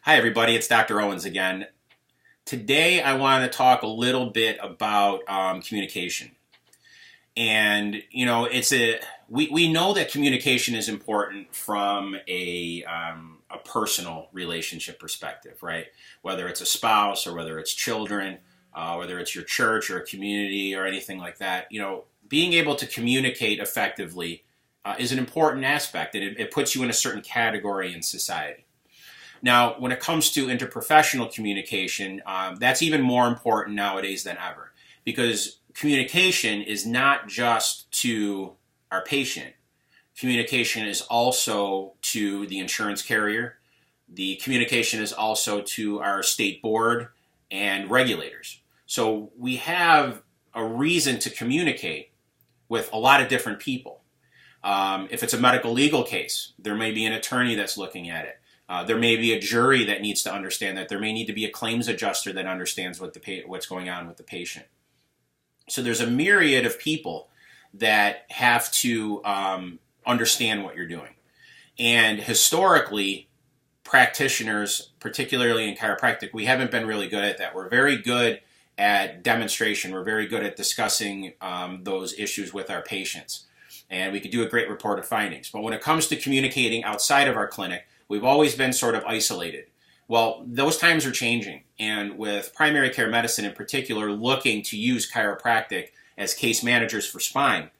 Hi, everybody. It's Dr. Owens again. Today, I want to talk a little bit about communication. And we know that communication is important from a personal relationship perspective, right? Whether it's a spouse or whether it's children, whether it's your church or a community or anything like that. Being able to communicate effectively is an important aspect, and it puts you in a certain category in society. Now, when it comes to interprofessional communication, that's even more important nowadays than ever, because communication is not just to our patient. Communication is also to the insurance carrier. The communication is also to our state board and regulators. So we have a reason to communicate with a lot of different people. If it's a medical legal case, there may be an attorney that's looking at it. There may be a jury that needs to understand that. There may need to be a claims adjuster that understands what's going on with the patient. So there's a myriad of people that have to understand what you're doing. And historically, practitioners, particularly in chiropractic, we haven't been really good at that. We're very good at demonstration. We're very good at discussing those issues with our patients. And we could do a great report of findings. But when it comes to communicating outside of our clinic, we've always been sort of isolated. Well, those times are changing. And with primary care medicine in particular looking to use chiropractic as case managers for spine,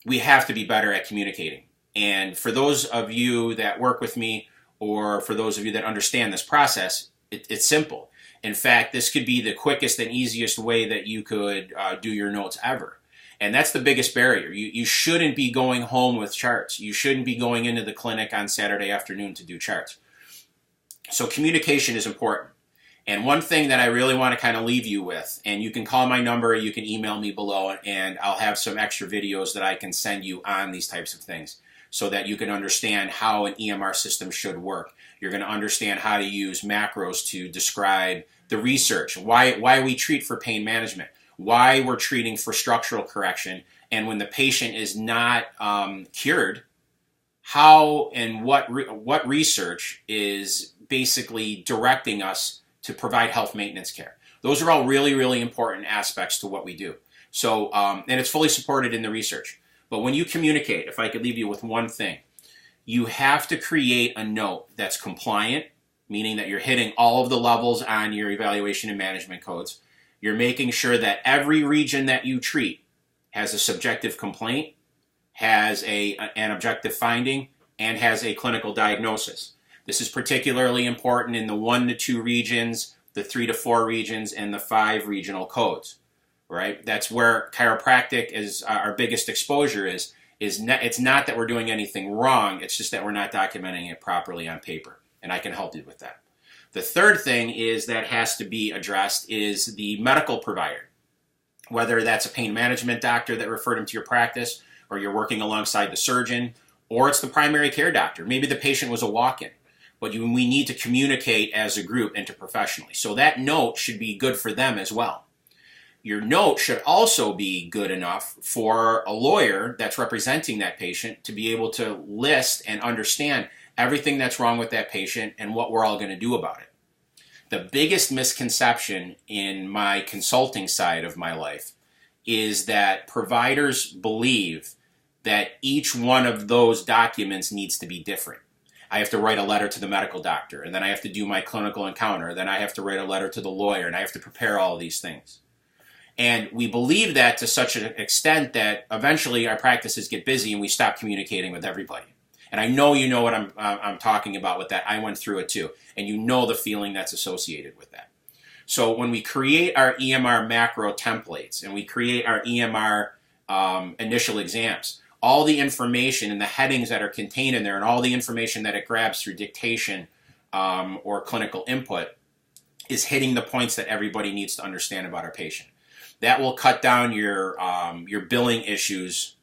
we have to be better at communicating. And for those of you that work with me, or for those of you that understand this process, it's simple. In fact, this could be the quickest and easiest way that you could do your notes ever. And that's the biggest barrier. You shouldn't be going home with charts. You shouldn't be going into the clinic on Saturday afternoon to do charts. So communication is important. And one thing that I really want to kind of leave you with, and you can call my number, you can email me below, and I'll have some extra videos that I can send you on these types of things so that you can understand how an EMR system should work. You're going to understand how to use macros to describe the research, why we treat for pain management, why we're treating for structural correction, and when the patient is not cured, how and what research is basically directing us to provide health maintenance care. Those are all really, really important aspects to what we do. So, and it's fully supported in the research. But when you communicate, if I could leave you with one thing, you have to create a note that's compliant, meaning that you're hitting all of the levels on your evaluation and management codes. You're making sure that every region that you treat has a subjective complaint, has an objective finding, and has a clinical diagnosis. This is particularly important in the 1 to 2 regions, the 3 to 4 regions, and the 5 regional codes, right? That's where chiropractic is our biggest exposure is it's not that we're doing anything wrong, it's just that we're not documenting it properly on paper, and I can help you with that. The third thing is that has to be addressed is the medical provider, whether that's a pain management doctor that referred him to your practice, or you're working alongside the surgeon, or it's the primary care doctor. Maybe the patient was a walk-in, but we need to communicate as a group interprofessionally. So that note should be good for them as well. Your note should also be good enough for a lawyer that's representing that patient to be able to list and understand everything that's wrong with that patient and what we're all going to do about it. The biggest misconception in my consulting side of my life is that providers believe that each one of those documents needs to be different. I have to write a letter to the medical doctor, and then I have to do my clinical encounter, then I have to write a letter to the lawyer, and I have to prepare all of these things. And we believe that to such an extent that eventually our practices get busy and we stop communicating with everybody. And I know you know what I'm talking about with that. I went through it too. And you know the feeling that's associated with that. So when we create our EMR macro templates and we create our EMR initial exams, all the information and the headings that are contained in there and all the information that it grabs through dictation or clinical input is hitting the points that everybody needs to understand about our patient. That will cut down your billing issues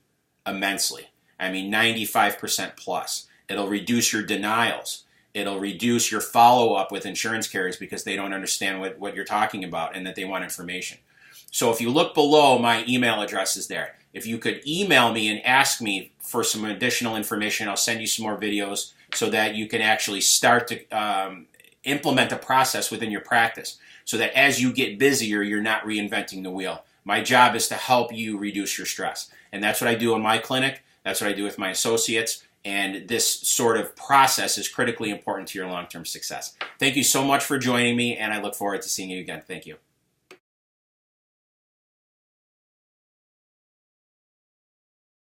immensely. I mean, 95% plus. It'll reduce your denials. It'll reduce your follow-up with insurance carriers because they don't understand what you're talking about and that they want information. So if you look below, my email address is there. If you could email me and ask me for some additional information, I'll send you some more videos so that you can actually start to implement a process within your practice, so that as you get busier, you're not reinventing the wheel. My job is to help you reduce your stress. And that's what I do in my clinic. That's what I do with my associates. And this sort of process is critically important to your long-term success. Thank you so much for joining me, and I look forward to seeing you again. Thank you.